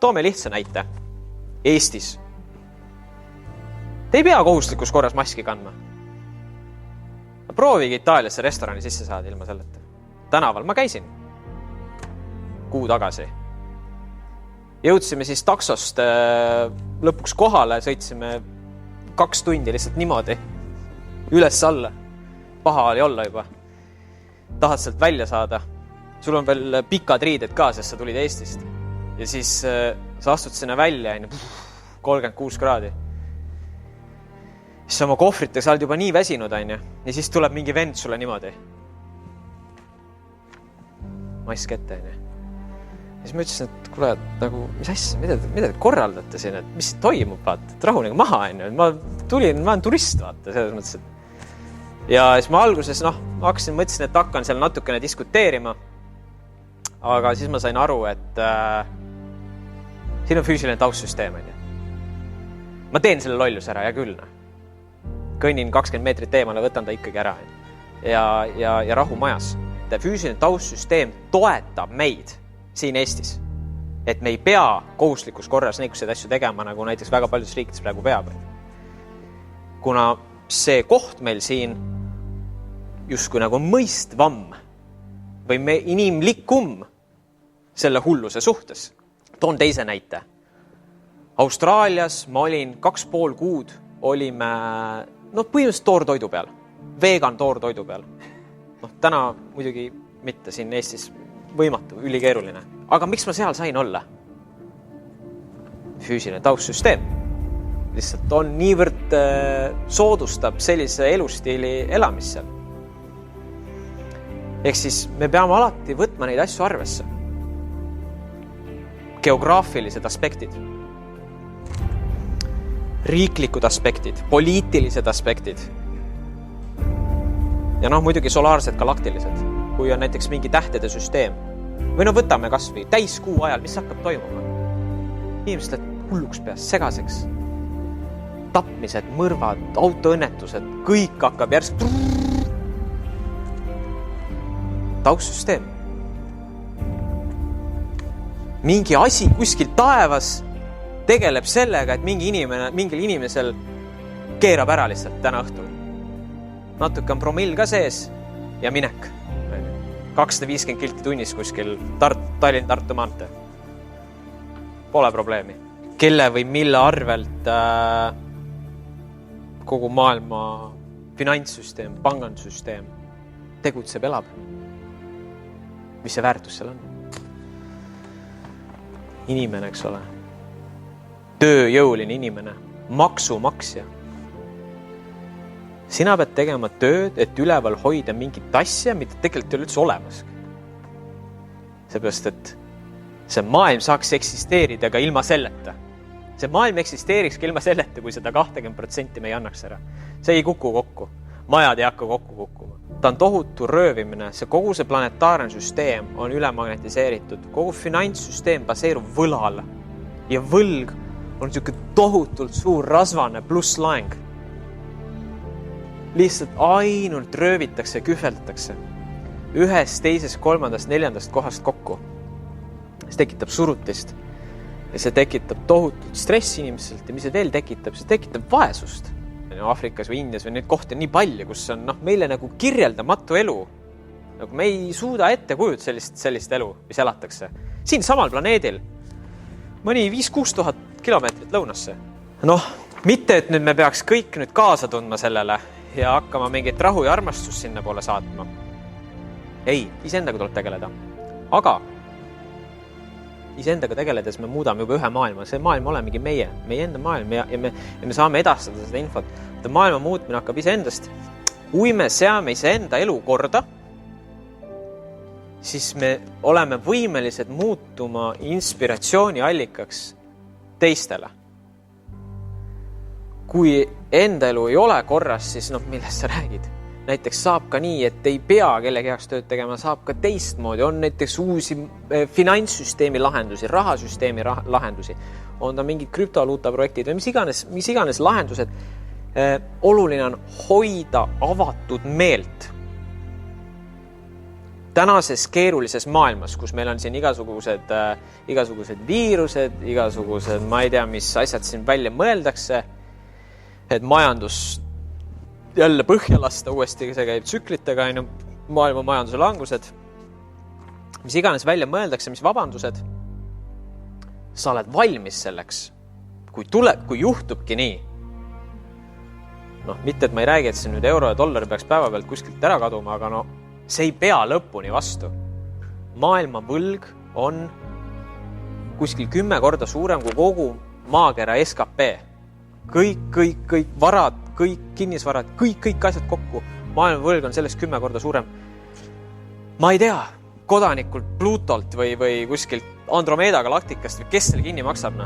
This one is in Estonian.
toome lihtsa näite. Eestis. Te ei pea kohustuslikus korras maski kandma. Proovige Itaaliasse restorani sisse saada ilma selleta. Tänaval ma käisin kuu tagasi. Jõudsime siis taksost lõpuks kohale, sõitsime 2 tundi lihtsalt niimoodi üles-alla. Paha oli olla juba. Tahad sealt välja saada. Sul on veel pikad riided ka, sest sa tulid Eestist. Ja siis sa astud sinna välja, 36 kraadi. Siis oma kohvritega sa oled juba nii väsinud, ja siis tuleb mingi vend sulle niimoodi. Mask ette, Ja siis ma ütlesin, et kuule, nagu, mis asja, mida te korraldate siin, et mis toimub, vaata, et rahunega maha, ma olen turist, vaata, selles mõttes, et ja siis ma alguses, mõtlesin, et hakkan seal natukene diskuteerima, aga siis ma sain aru, et siin on füüsiline taustsüsteem, Ma teen selle lollus ära, ja küll, Kõnnin 20 meetrit eemale, võtan ta ikkagi ära, ja rahu majas. Füüsiline taustsüsteem toetab meid siin Eestis, et me ei pea kohustuslikus korras niisuguseid asju tegema, nagu näiteks väga paljudes riikides praegu peab. Kuna see koht meil siin justkui nagu mõistvam või inimlikum selle hulluse suhtes. Toon teise näite. Austraalias ma olin 2,5 kuud, olime põhimõtteliselt toortoidu peal, vegan toortoidu peal. Täna muidugi mitte siin Eestis võimatu, ülikeeruline. Aga miks ma seal sain olla? Füüsiline taustsüsteem. Lihtsalt on niivõrd soodustab sellise elustiili elamist seal. Ehk siis me peame alati võtma neid asju arvesse. Geograafilised aspektid, riiklikud aspektid, poliitilised aspektid ja muidugi solaarsed galaktilised. Kui on näiteks mingi tähtede süsteem. Või võtame kasvõi täiskuu ajal, mis hakkab toimuma. Inimesed läheb hulluks peast, segaseks. Tapmised, mõrvad, autoõnnetused, kõik hakkab järsk. Taustsüsteem. Mingi asi kuskil taevas tegeleb sellega, et mingil inimesel keerab ära lihtsalt täna õhtul. Natuke on promill ka sees ja minek. 250 kilti tunnis kuskil Tallinn-Tartu maantee. Pole probleemi. Kelle või mille arvelt kogu maailma finantssüsteem, pangandsüsteem tegutseb, elab. Mis see väärtus seal on? Inimene, eks ole. Tööjõuline inimene. Maksumaksja. Sina pead tegema tööd, et üleval hoida mingit asja, mida tegelikult ei ole üldse olemas. Seepärast, et see maailm saaks eksisteerida ka ilma selleta. See maailm eksisteeriks ka ilma selleta, kui seda 20% me ei annaks ära. See ei kuku kokku. Majad ei hakka kokku kukkuma. Ta on tohutu röövimine. Kogu see planetaarne süsteem on ülemagnetiseeritud. Kogu finantssüsteem baseerub võlal. Ja võlg on niisugune tohutult suur rasvane pluss laeng. Lihtsalt ainult röövitakse ja kühveldatakse. Ühest, teisest, kolmandast, neljandast kohast kokku. See tekitab surutist. Ja see tekitab tohutut stressi inimeselt. Ja mis see veel tekitab? See tekitab vaesust. Afrikas või Indias või neid kohti nii palju, kus on meile nagu kirjeldamatu elu. Nagu me ei suuda ette kujuda sellist elu, mis elatakse. Siin samal planeedil. Mõni 5-6 tuhat kilomeetrit lõunasse. Mitte, et nüüd me peaks kõik nüüd kaasa tundma sellele ja hakkama mingit rahu ja armastus sinna poole saatma. Ei, iseendaga tuleb tegeleda. Aga iseendaga tegeledes me muudame juba ühe maailma. See maailm olemegi meie enda maailm ja me saame edastada seda infot. Maailma muutmine hakkab iseendast. Kui me seame iseenda elu korda, siis me oleme võimelised muutuma inspiratsiooni allikaks teistele. Kui enda elu ei ole korras, siis millest sa räägid? Näiteks saab ka nii, et ei pea kellegi heaks tööd tegema, saab ka teistmoodi. On näiteks uusi finantssüsteemi lahendusi, rahasüsteemi lahendusi. On ta mingid krüptovaluuta projektid või mis iganes lahendused. Oluline on hoida avatud meelt. tänases keerulises maailmas, kus meil on siin igasugused viirused, igasugused, ma ei tea, mis asjad siin välja mõeldakse, et majandus jälle põhja lasta uuesti, see käib tsüklitega, maailma majanduse langused, mis iganes välja mõeldakse, mis vabandused, sa oled valmis selleks, kui juhtubki nii. Mitte, et ma ei räägi, et see nüüd euro ja dollari peaks päeva pealt kuskilt ära kaduma, aga see ei pea lõpuni vastu. Maailma võlg on kuskil 10 korda suurem kui kogu maakera SKP. Kõik varad, kõik kinnisvarad, kõik asjad kokku. Maailma võlg on sellest 10 korda suurem. Ma ei tea, kodanikult Pluutolt või kuskilt Andromeda galaktikast või kes selle kinni maksab,